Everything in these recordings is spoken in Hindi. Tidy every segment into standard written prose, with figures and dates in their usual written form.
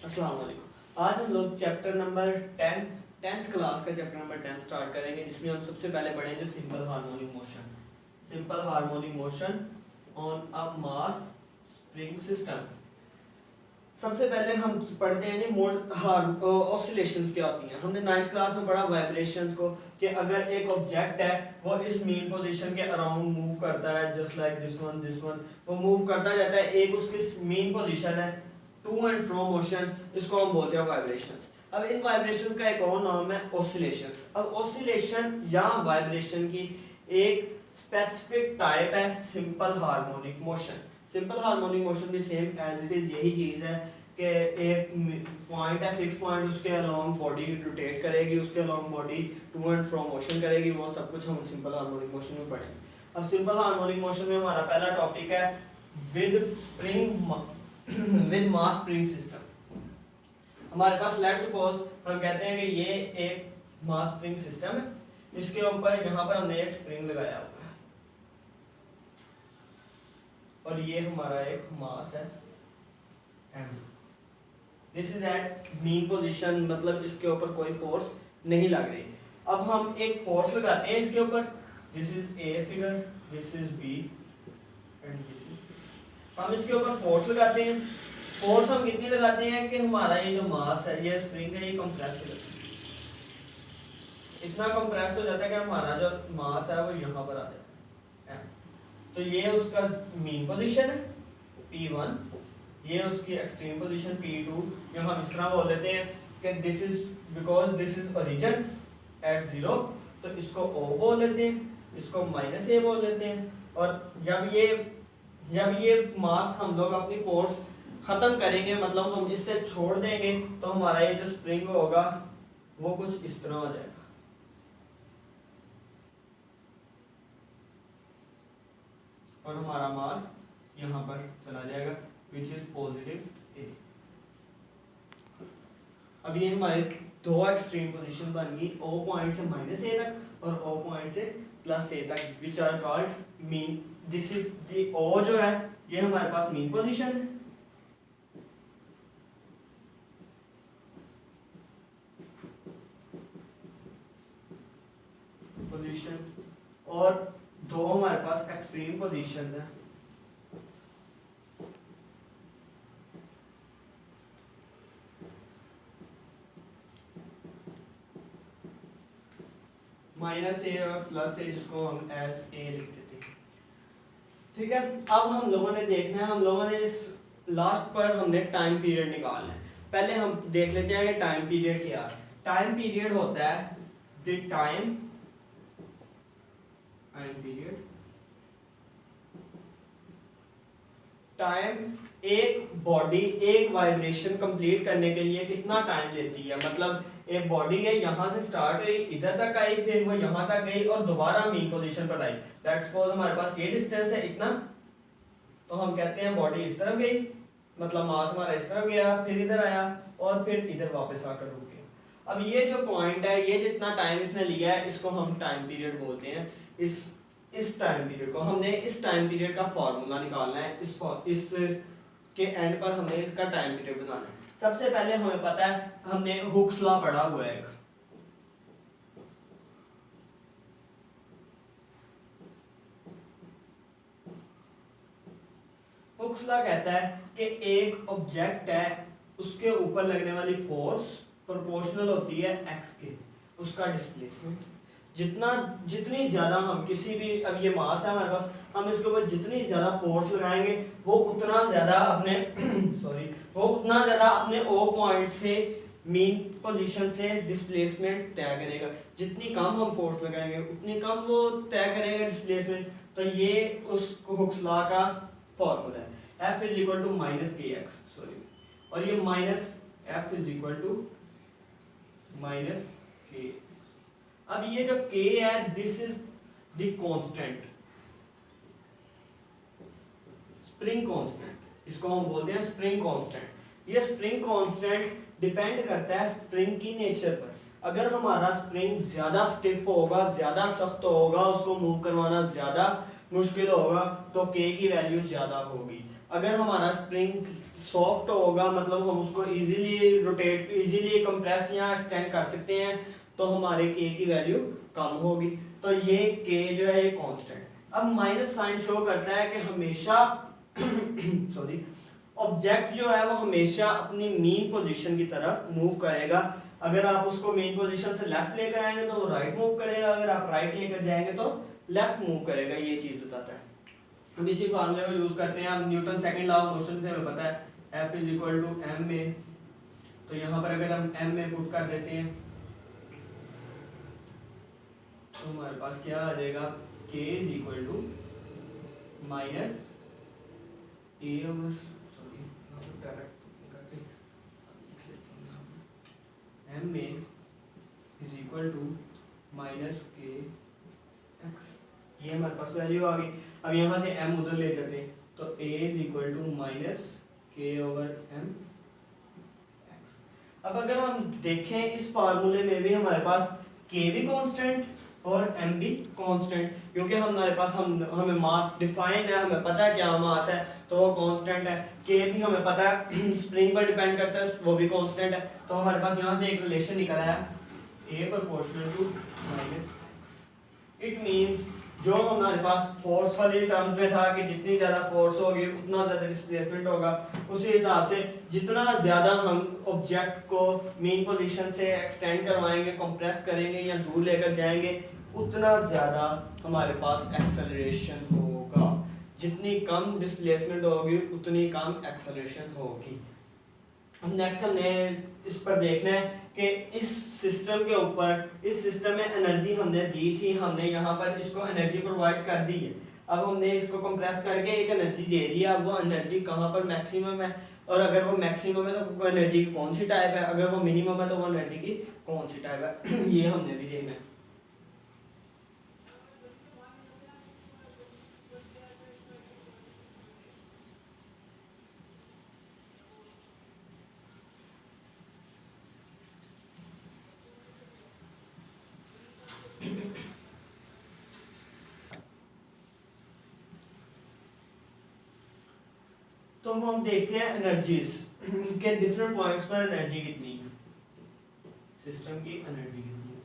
अस्सलाम वालेकुम। आज हम लोग चैप्टर नंबर 10th क्लास का चैप्टर नंबर 10 स्टार्ट करेंगे, जिसमें हम सबसे पहले पढ़ेंगे simple harmonic motion. Simple harmonic motion on a mass spring system. सबसे पहले हम पढ़ते हैं ऑसिलेशंस क्या होती हैं। हमने 9th क्लास में पढ़ा वाइब्रेशंस को, कि अगर एक ऑब्जेक्ट है वो इस मीन पोजीशन के अराउंड मूव करता है, जस्ट लाइक दिस वन वो मूव करता रहता है। एक उसकी मीन पोजीशन है, टू एंड फ्रो मोशन, इसको हम बोलते हैं वाइब्रेशंस। अब इन वाइब्रेशंस का एक और नाम है ऑसिलेशंस। अब ऑसिलेशन या वाइब्रेशन की एक स्पेसिफिक टाइप है simple harmonic motion. Simple harmonic motion भी सेम एज इट इज यही चीज़ है कि एक पॉइंट है, फिक्स पॉइंट, उसके अलोंग बॉडी रोटेट करेगी, उसके along body to and fro motion करेगी। वो सब कुछ हम सिंपल हार्मोनिक मोशन में पढ़ेंगे। अब सिंपल हार्मोनिक मोशन में हमारा पहला टॉपिक है with spring with mass spring system. हमारे पास लेट्स सपोज हम कहते हैं कि ये एक मास स्प्रिंग सिस्टम है, इसके ऊपर यहाँ पर हमने एक स्प्रिंग लगाया हुआ है और ये हमारा एक मास है m। This is at mean position, मतलब इसके ऊपर कोई फोर्स नहीं लग रही। अब हम एक फोर्स लगाते हैं इसके ऊपर। This is a figure, this is B and this is, हम इसके ऊपर फोर्स लगाते हैं। फोर्स हम कितनी लगाते हैं कि हमारा ये जो मास है, ये स्प्रिंग है, ये कंप्रेस हो जाता है। इतना कंप्रेस हो जाता है कि हमारा जो मास है वो यहाँ पर आ जाता है। तो ये उसका मीन पोजीशन है P1, ये उसकी एक्सट्रीम पोजीशन P2। या हम इस तरह बोल देते हैं कि this is because this is origin at 0, तो इसको O बोल लेते हैं, इसको -A बोल लेते हैं। और जब ये मास हम लोग अपनी फोर्स ख़त्म करेंगे, मतलब हम इससे छोड़ देंगे, तो हमारा ये जो स्प्रिंग होगा वो कुछ इस तरह हो जाएगा। और हमारा मास यहाँ पर चला जाएगा, विच इज पॉजिटिव A। अब ये हमारे दो एक्सट्रीम पोजीशन बन गई, O पॉइंट से -A तक और O पॉइंट से +A तक, which are called mean. This is the O जो है ये हमारे पास मीन पोजीशन है, पोजीशन, और दो हमारे पास एक्सट्रीम पोजीशन है। -A और +A, जिसको हम SA लिख देते हैं। ठीक है, अब हम लोगों ने देखना है, हम लोगों ने इस लास्ट पर हमने टाइम पीरियड निकालना है। पहले हम देख लेते हैं कि टाइम पीरियड क्या है। टाइम पीरियड होता है द टाइम पीरियड, टाइम एक बॉडी एक वाइब्रेशन कंप्लीट करने के लिए कितना टाइम लेती है। मतलब एक बॉडी है, यहाँ से स्टार्ट हुई, इधर तक आई, फिर वो यहाँ तक गई और दोबारा मीन पोजीशन पर आई। लेट्स सपोज हमारे पास ये डिस्टेंस है इतना, तो हम कहते हैं बॉडी इस तरफ गई, मतलब मास हमारा इस तरफ गया, फिर इधर आया और फिर इधर वापस आकर रुक गया। अब ये जो पॉइंट है, ये जितना टाइम इसने लिया है, इसको हम टाइम पीरियड बोलते हैं। इस टाइम पीरियड को हमने इस टाइम पीरियड का फॉर्मूला निकालना है। इस के एंड पर हमने इसका टाइम पीरियड बताना है। सबसे पहले हमें पता है, हमने हुक्स लॉ पढ़ा हुआ है। हुक्स लॉ कहता है कि एक ऑब्जेक्ट है, उसके ऊपर लगने वाली फोर्स प्रोपोर्शनल होती है x के, उसका डिस्प्लेसमेंट। जितनी ज्यादा हम किसी भी, अब ये मास है हमारे पास, हम इसके ऊपर जितनी ज्यादा फोर्स लगाएंगे वो उतना ज्यादा अपने O पॉइंट से मीन पोजीशन से डिस्प्लेसमेंट तय करेगा। जितनी कम हम फोर्स लगाएंगे उतनी कम वो तय करेगा डिस्प्लेसमेंट। तो ये उस हुक्स लॉ का फॉर्मूला है, F is equal to -kx, sorry, और ये -F is equal to -k। अब ये जो k है, this is the constant, spring constant, इसको हम बोलते हैं स्प्रिंग कांस्टेंट। ये स्प्रिंग कांस्टेंट डिपेंड करता है स्प्रिंग की नेचर पर। अगर हमारा स्प्रिंग ज्यादा स्टिफ होगा, ज्यादा सख्त होगा, उसको मूव करवाना ज्यादा मुश्किल होगा, तो k की वैल्यू ज्यादा होगी। अगर हमारा स्प्रिंग सॉफ्ट होगा मतलब हम उसको इजीली रोटेट इजीली कंप्रेस या एक्सटेंड कर सकते हैं तो हमारे के की वैल्यू कम होगी। तो ये के जो है ये कांस्टेंट। अब माइनस साइन शो करता है कि हमेशा सॉरी ऑब्जेक्ट जो है वो हमेशा अपनी मीन पोजीशन की तरफ मूव करेगा। अगर आप उसको मेन पोजीशन से लेफ्ट लेकर आएंगे तो वो राइट मूव करेगा, अगर आप राइट लेकर जाएंगे तो लेफ्ट मूव करेगा, ये चीज बताता है। हम इसी फॉर्मूले को यूज करते हैं। अब Newton second law of motion से हमें पता है F is equal to M में, तो यहाँ पर अगर हम एम में पुट कर देते हैं तो हमारे पास क्या आ जाएगा, K is equal to minus A over sorry M में is equal to minus K X, ये हमारे पास वैल्यू आ गई। अब यहाँ से m उधर ले जाते हैं तो a is equal to minus K over M X. अब अगर हम देखें इस फार्मूले में भी हमारे पास k भी कांस्टेंट और m भी कांस्टेंट, क्योंकि हमारे पास हमें मास डिफाइंड है, हमें पता है क्या मास है तो वो कांस्टेंट है। k भी हमें पता है स्प्रिंग पर डिपेंड करता है वो भी कांस्टेंट है। तो हमारे पास यहाँ से एक रिलेशन निकल आया a proportional to minus, it means जो हमारे पास फोर्स वाली टर्म्स में था कि जितनी ज़्यादा फोर्स होगी उतना ज़्यादा डिस्प्लेसमेंट होगा, उसी हिसाब से जितना ज़्यादा हम ऑब्जेक्ट को मेन पोजीशन से एक्सटेंड करवाएंगे, कंप्रेस करेंगे या दूर लेकर जाएंगे, उतना ज़्यादा हमारे पास एक्सेलरेशन होगा। जितनी कम डिस्प्लेसमेंट होगी उतनी कम एक्सेलरेशन होगी। नेक्स्ट हमने इस पर देखना है कि इस सिस्टम के ऊपर, इस सिस्टम में एनर्जी हमने दी थी, हमने यहाँ पर इसको एनर्जी प्रोवाइड कर दी है। अब हमने इसको कंप्रेस करके एक एनर्जी दे दी है। अब वो एनर्जी कहाँ पर मैक्सिमम है, और अगर वो मैक्सिमम है तो वो एनर्जी की कौन सी टाइप है, अगर वो मिनिमम है तो वो एनर्जी की कौन सी टाइप है ये हमने भी देखना है। तो हम देखते हैं एनर्जीज के डिफरेंट पॉइंट्स पर एनर्जी कितनी है, सिस्टम की एनर्जी कितनी है।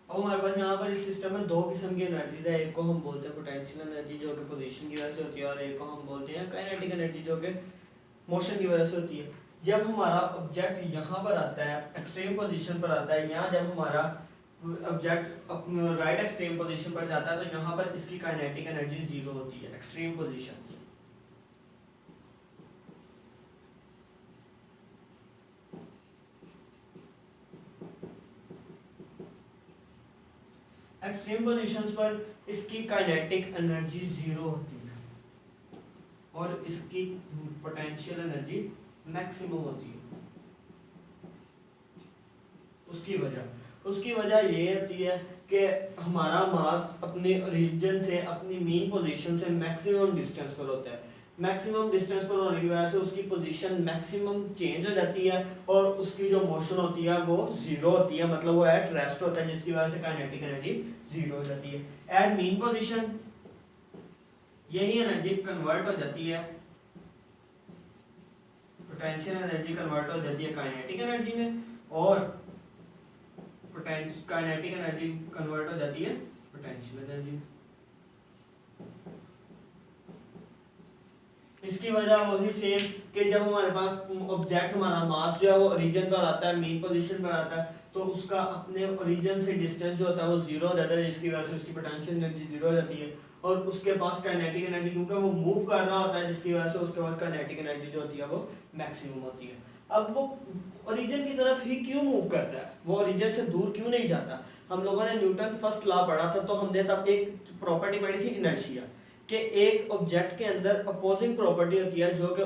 अब हमारे पास यहाँ पर इस सिस्टम में दो किस्म की एनर्जीज है, एक को हम बोलते हैं पोटेंशियल एनर्जी जो कि पोजीशन की वजह से होती है, और एक को हम बोलते हैं काइनेटिक एनर्जी जो कि मोशन की वजह से होती है। जब हमारा ऑब्जेक्ट यहाँ पर आता है, एक्सट्रीम पोजीशन पर आता है, यहाँ जब हमारा ऑब्जेक्ट अपने राइट एक्सट्रीम पोजीशन पर जाता है तो यहाँ पर इसकी काइनेटिक एनर्जी जीरो होती है एक्सट्रीम पोजीशन से। एक्सट्रीम पोजीशंस पर इसकी काइनेटिक एनर्जी जीरो होती है और इसकी पोटेंशियल एनर्जी मैक्सिमम होती है। उसकी वजह ये होती है कि हमारा मास अपने ओरिजिन से, अपनी मेन पोजीशन से मैक्सिमम डिस्टेंस पर होता है। मैक्सिमम डिस्टेंस पर होने की वजह से उसकी पोजीशन मैक्सिमम चेंज हो जाती है और उसकी जो मोशन होती है वो जीरो होती है, मतलब वो एट रेस्ट होता है, जिसकी वजह से काइनेटिक एनर्जी जीरो हो जाती है। एट मेन पोजीशन यही एनर्जी कन्वर्ट हो जाती है, पोटेंशियल एनर्जी कन्वर्ट हो जाती है काइनेटिक एनर्जी में, और काइनेटिक एनर्जी कन्वर्ट हो जाती है पोटेंशियल एनर्जी। इसकी वजह वही सेम कि जब हमारे पास ऑब्जेक्ट, हमारा मास जो है वो ओरिजिन पर आता है, मेन पोजीशन पर आता है, तो उसका अपने ओरिजिन से डिस्टेंस जो होता है वो जीरो हो जाता है, जिसकी वजह से उसकी पोटेंशियल एनर्जी जीरो हो जाती है, और उसके पास काइनेटिक एनर्जी, क्योंकि वो मूव कर रहा होता है, जिसकी वजह से उसके पास काइनेटिक एनर्जी जो होती है वो मैक्सिमम होती है। अब वो ओरिजिन की तरफ ही क्यों मूव करता है, वो ओरिजिन से दूर क्यों नहीं जाता। हम लोगों ने न्यूटन फर्स्ट लॉ पढ़ा था, तो हमने तब एक प्रॉपर्टी पढ़ी थी इनर्शिया, कि एक ऑब्जेक्ट के अंदर अपोजिंग प्रॉपर्टी होती है जो कि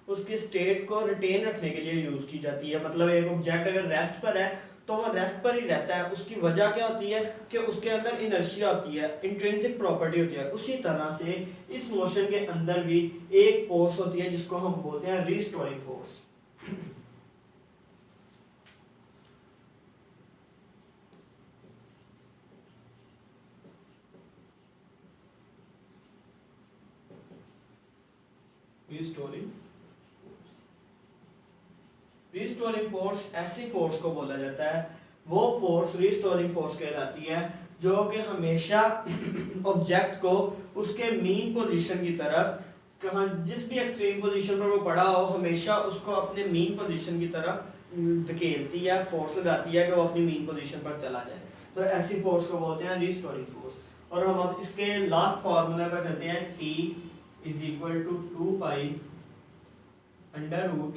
उसकी स्टेट को रिटेन रखने के लिए यूज की जाती है। मतलब एक ऑब्जेक्ट अगर रेस्ट पर है तो वो रेस्ट पर ही रहता है, उसकी वजह क्या होती है कि उसके अंदर इनर्शिया होती है, इंट्रिंसिक प्रॉपर्टी होती है। उसी तरह से इस मोशन के अंदर भी एक फोर्स होती है जिसको हम बोलते हैं restoring force. Restoring restoring force ऐसी फोर्स को बोला जाता है, वो फोर्स रिस्टोरिंग फोर्स कहलाती है जो कि हमेशा ऑब्जेक्ट को उसके मीन पोजीशन की तरफ, कहाँ जिस भी एक्सट्रीम पोजीशन पर वो पड़ा हो, हमेशा उसको अपने मीन पोजीशन की तरफ धकेलती है, फोर्स लगाती है कि वो अपनी मीन पोजीशन पर चला जाए। तो ऐसी फोर्स को बोलते हैं रिस्टोरिंग फोर्स। और हम अब इसके लास्ट फार्मूला पर चलते हैं, T is equal to 2 pi under root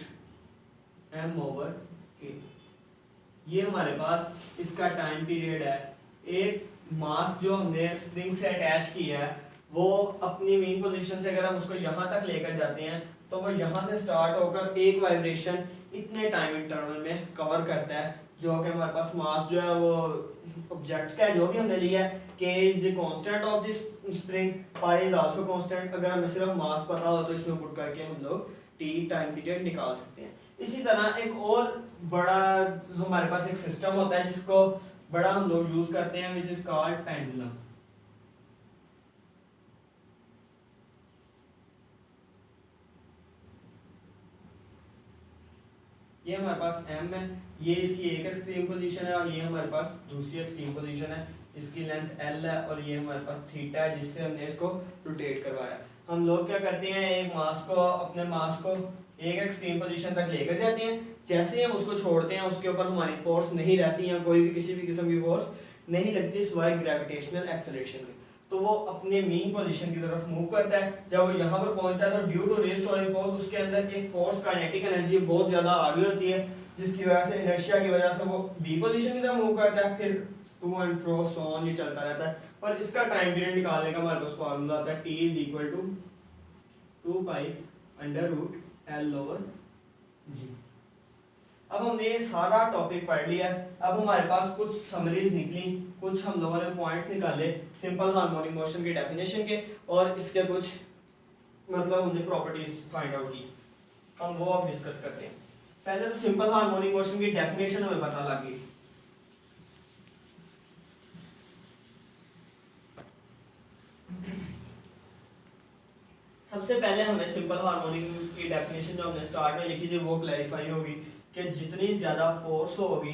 m/k। ये हमारे पास इसका टाइम पीरियड है। एक मास जो हमने स्प्रिंग से अटैच किया है, वो अपनी मेन पोजीशन से अगर हम उसको यहाँ तक लेकर जाते हैं तो वो यहाँ से स्टार्ट होकर एक वाइब्रेशन इतने टाइम इंटरवल में कवर करता है, जो कि हमारे पास मास जो है वो ऑब्जेक्ट का है, जो भी हमने लिया है, k is the constant of this spring, pi is also constant. अगर हमें सिर्फ मास पता हो तो इसमें पुट करके हम लोग t टाइम पीरियड निकाल सकते हैं। इसी तरह एक और बड़ा हमारे पास एक सिस्टम होता है जिसको बड़ा हम लोग यूज करते हैं, विच इज कॉल्ड पेंडुलम। ये हमारे पास m है, ये इसकी एक एक्सट्रीम पोजीशन है और ये हमारे पास दूसरी एक्सट्रीम पोजीशन है। इसकी लेंथ l है और ये हमारे पास थीटा है जिससे हमने इसको रोटेट करवाया। हम लोग क्या करते हैं, एक मास को अपने मास को एक एक्सट्रीम पोजीशन तक लेकर जाते हैं, जैसे ही हम उसको छोड़ते हैं उसके ऊपर हमारी फोर्स नहीं रहती है, कोई भी किसी भी किस्म की फोर्स नहीं लगती सिवाय ग्रेविटेशनल एक्सेलरेशन में, तो वो अपने मेन पोजीशन की तरफ मूव करता है। जब वो यहाँ पर पहुंचता है तो ड्यू टू रिस्टोरिंग फोर्स उसके अंदर एक फोर्स काइनेटिक एनर्जी बहुत ज़्यादा आगे होती है, जिसकी वजह से इनर्शिया की वजह से वो बी पोजीशन की तरफ मूव करता है, फिर to and fro so on ये चलता रहता है। और इसका टाइम पीरियड निकालने का हमारे पास फार्मूला होता है, T is equal to 2 pi under root L/G। अब हमने ये सारा टॉपिक पढ़ लिया, अब हमारे पास कुछ समरीज निकली, कुछ हम लोगों ने पॉइंट्स निकाले सिंपल हार्मोनिक मोशन की डेफिनेशन के, और इसके कुछ मतलब हमने प्रॉपर्टीज फाइंड आउट की, हम वो अब डिस्कस करते हैं। पहले तो सिंपल हार्मोनिक मोशन की डेफिनेशन हमें पता लग गई। सबसे पहले हमें सिंपल हार्मोनिक की डेफिनेशन जो हमने स्टार्ट में लिखी थी वो क्लैरिफाई होगी कि जितनी ज़्यादा फोर्स होगी,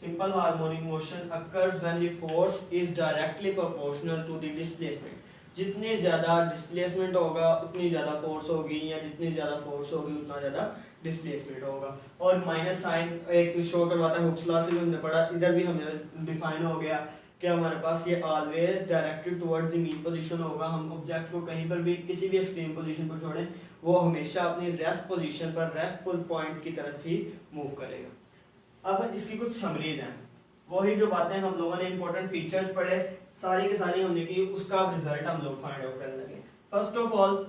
simple harmonic motion occurs when the force is directly proportional to the displacement. जितनी ज़्यादा डिस्प्लेसमेंट होगा उतनी ज़्यादा फोर्स होगी, या जितनी ज़्यादा फोर्स होगी उतना ज़्यादा डिस्प्लेसमेंट होगा। और माइनस साइन एक शो करवाता है, हुक्स लॉ से भी हमने पढ़ा, इधर भी हमें डिफाइन हो गया कि हमारे पास ये always directed towards the mean position होगा। हम ऑब्जेक्ट को कहीं पर भी किसी भी एक्सट्रीम पोजीशन पर छोड़ें, वो हमेशा अपनी रेस्ट पोजीशन पर रेस्टफुल पॉइंट की तरफ ही मूव करेगा। अब इसकी कुछ समरीज हैं, वही जो बातें हम लोगों ने इंपॉर्टेंट फीचर्स पढ़े सारी की सारी हमने की, उसका रिजल्ट हम लोग फाइंड आउट करने लगे। फर्स्ट ऑफ ऑल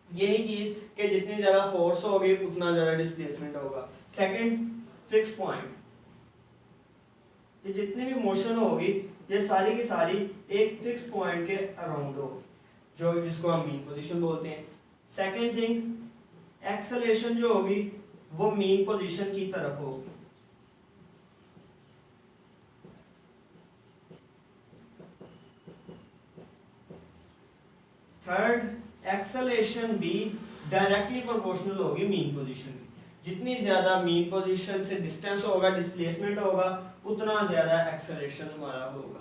यही चीज़ कि जितनी ज़्यादा फोर्स होगी उतना ज़्यादा डिस्प्लेसमेंट होगा। सेकंड, फिक्स पॉइंट, ये जितनी भी मोशन होगी ये सारी की सारी एक फिक्स पॉइंट के अराउंड हो, जो जिसको हम मीन पोजीशन बोलते हैं। सेकंड थिंग, एक्सेलरेशन जो होगी वो मीन पोजीशन की तरफ होगी। थर्ड, एक्सेलरेशन भी डायरेक्टली प्रोपोर्शनल होगी मीन पोजीशन की। जितनी ज़्यादा मीन पोजीशन से डिस्टेंस होगा, डिस्प्लेसमेंट होगा, उतना ज़्यादा एक्सेलरेशन हमारा होगा।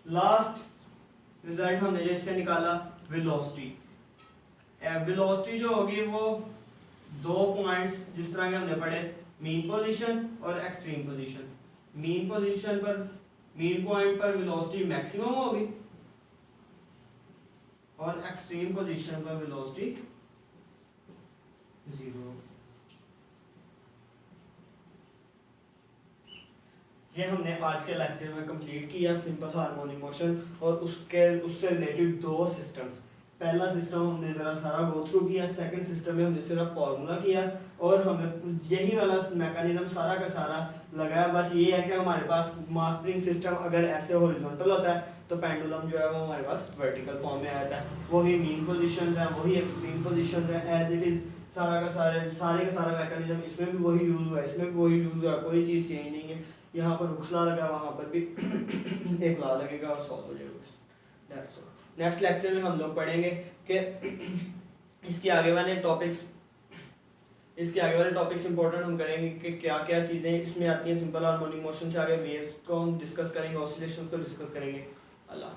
लास्ट रिजल्ट हमने जैसे निकाला वेलोसिटी। वेलोसिटी जो होगी वो दो पॉइंट्स जिस तरह के हमने पढ़े, मीन पोजीशन और एक्सट्रीम पोजीशन। मीन पोजीशन पर, मीन पॉइंट पर वेलोसिटी मैक्सिमम होगी और एक्सट्रीम पोजीशन पर वेलोसिटी 0। ये हमने आज के लेक्चर में कंप्लीट किया सिंपल हार्मोनिक मोशन और उससे रिलेटेड दो सिस्टम्स। पहला सिस्टम हमने ज़रा सारा गो थ्रू किया, सेकंड सिस्टम में हमने सिर्फ फार्मूला किया और हमें यही वाला मैकेनिज्म सारा का सारा लगाया। बस ये है कि हमारे पास मास स्प्रिंग सिस्टम अगर ऐसे हॉरिजॉन्टल होता है तो पेंडुलम जो है वो हमारे पास वर्टिकल फॉर्म में आता है। वही मीन पोजीशन है, वही एक्सट्रीम पोजीशन है, एज इट इज़ सारा का सारा मैकेनिज्म इसमें भी वही यूज़ हुआ है, इसमें भी वही यूज़ हुआ है, कोई चीज़ चेंज नहीं है। यहाँ पर हुक्स लॉ लगा, वहाँ पर भी एक लॉ लगेगा और सॉल्व हो जाएगा। नेक्स्ट लेक्चर में हम लोग पढ़ेंगे कि इसके आगे वाले टॉपिक्स इंपॉर्टेंट हम करेंगे कि क्या क्या चीज़ें इसमें आती हैं सिंपल हार्मोनिक मोशन से। आगे वेव्स को हम डिस्कस करेंगे, ऑसिलेशंस को डिस्कस करेंगे। अल्लाह।